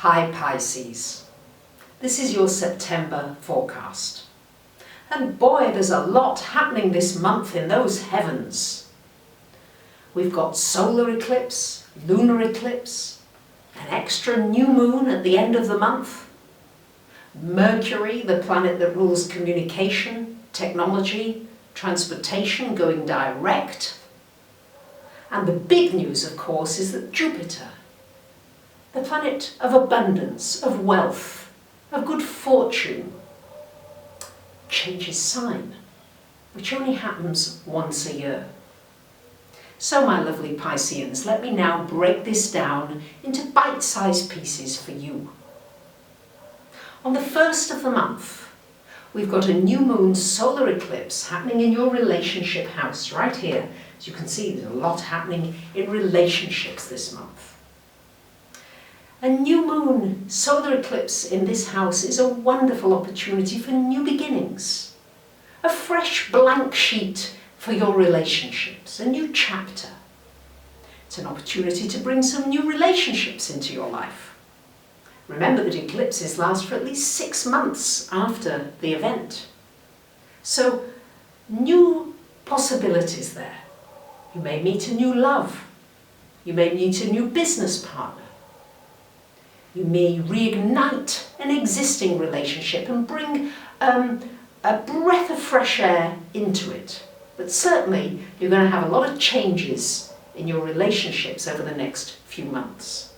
Hi Pisces, this is your September forecast. And boy, there's a lot happening this month in those heavens. We've got solar eclipse, lunar eclipse, an extra new moon at the end of the month, Mercury, the planet that rules communication, technology, transportation, going direct. And the big news, of course, is that Jupiter, the planet of abundance, of wealth, of good fortune, changes sign, which only happens once a year. So my lovely Pisceans, let me now break this down into bite-sized pieces for you. On the first of the month, we've got a new moon solar eclipse happening in your relationship house right here. As you can see, there's a lot happening in relationships this month. A new moon solar eclipse in this house is a wonderful opportunity for new beginnings, a fresh blank sheet for your relationships, a new chapter. It's an opportunity to bring some new relationships into your life. Remember that eclipses last for at least 6 months after the event. So, new possibilities there. You may meet a new love. You may meet a new business partner. You may reignite an existing relationship and bring a breath of fresh air into it. But certainly, you're going to have a lot of changes in your relationships over the next few months.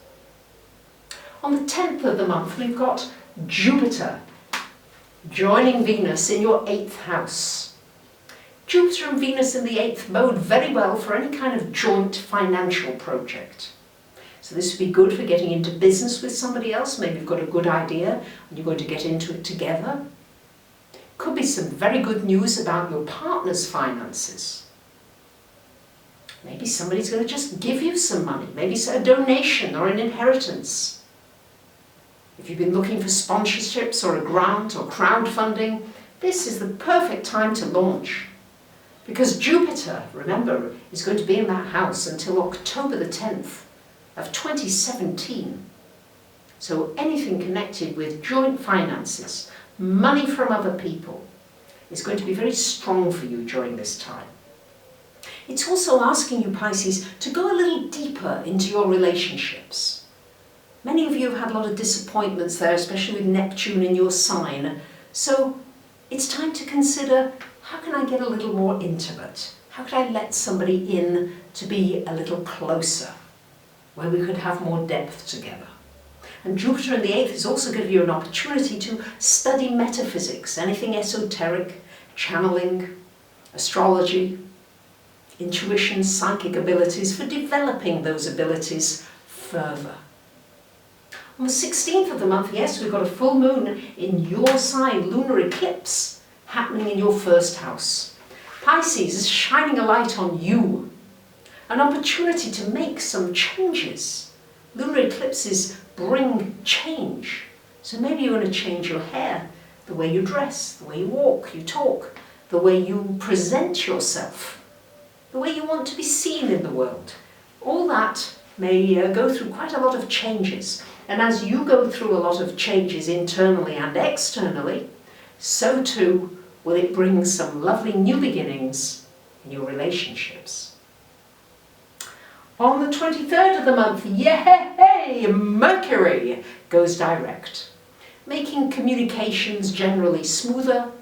On the 10th of the month, we've got Jupiter joining Venus in your 8th house. Jupiter and Venus in the 8th bode very well for any kind of joint financial project. So this would be good for getting into business with somebody else. Maybe you've got a good idea and you're going to get into it together. Could be some very good news about your partner's finances. Maybe somebody's going to just give you some money. Maybe it's a donation or an inheritance. If you've been looking for sponsorships or a grant or crowdfunding, this is the perfect time to launch. Because Jupiter, remember, is going to be in that house until October the 10th of 2017. So anything connected with joint finances, money from other people, is going to be very strong for you during this time. It's also asking you, Pisces, to go a little deeper into your relationships. Many of you have had a lot of disappointments there, especially with Neptune in your sign. So it's time to consider, how can I get a little more intimate? How could I let somebody in to be a little closer, where we could have more depth together? And Jupiter in the 8th is also going to give you an opportunity to study metaphysics, anything esoteric, channeling, astrology, intuition, psychic abilities, for developing those abilities further. On the 16th of the month, yes, we've got a full moon in your sign, lunar eclipse, happening in your 1st house. Pisces is shining a light on you, an opportunity to make some changes. Lunar eclipses bring change. So maybe you want to change your hair, the way you dress, the way you walk, you talk, the way you present yourself, the way you want to be seen in the world. All that may go through quite a lot of changes. And as you go through a lot of changes internally and externally, so too will it bring some lovely new beginnings in your relationships. On the 23rd of the month, yay! Mercury goes direct, making communications generally smoother,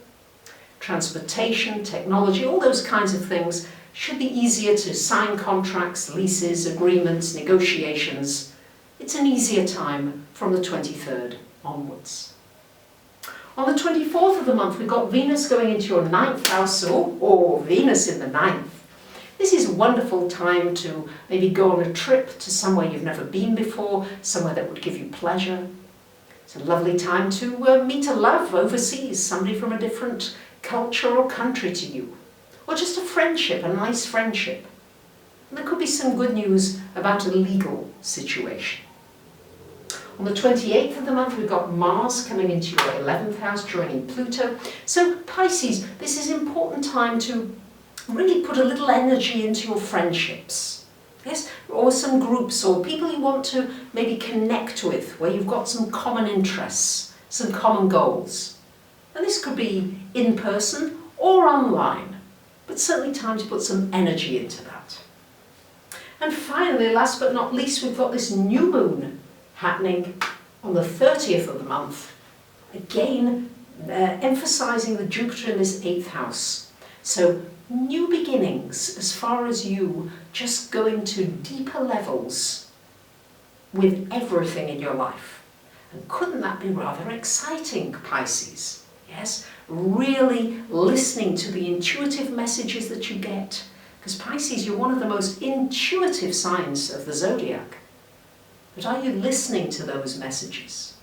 transportation, technology, all those kinds of things should be easier to sign contracts, leases, agreements, negotiations. It's an easier time from the 23rd onwards. On the 24th of the month, we've got Venus going into your 9th house, or Venus in the 9th. This is a wonderful time to maybe go on a trip to somewhere you've never been before, somewhere that would give you pleasure. It's a lovely time to meet a love overseas, somebody from a different culture or country to you. Or just a friendship, a nice friendship. And there could be some good news about a legal situation. On the 28th of the month, we've got Mars coming into your 11th house, joining Pluto. So Pisces, this is an important time to really put a little energy into your friendships. Yes, or some groups or people you want to maybe connect with, where you've got some common interests, some common goals. And this could be in person or online, but certainly time to put some energy into that. And finally, last but not least, we've got this new moon happening on the 30th of the month. Again, emphasizing the Jupiter in this 8th house. So new beginnings as far as you just going to deeper levels with everything in your life. And couldn't that be rather exciting, Pisces? Yes, really listening to the intuitive messages that you get. Because Pisces, you're one of the most intuitive signs of the zodiac. But are you listening to those messages?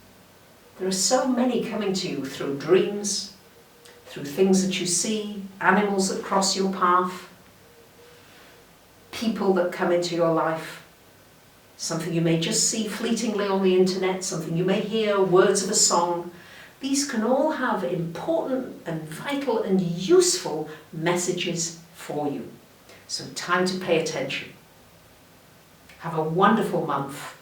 There are so many coming to you through dreams, through things that you see, animals that cross your path, people that come into your life, something you may just see fleetingly on the internet, something you may hear, words of a song. These can all have important and vital and useful messages for you. So time to pay attention. Have a wonderful month.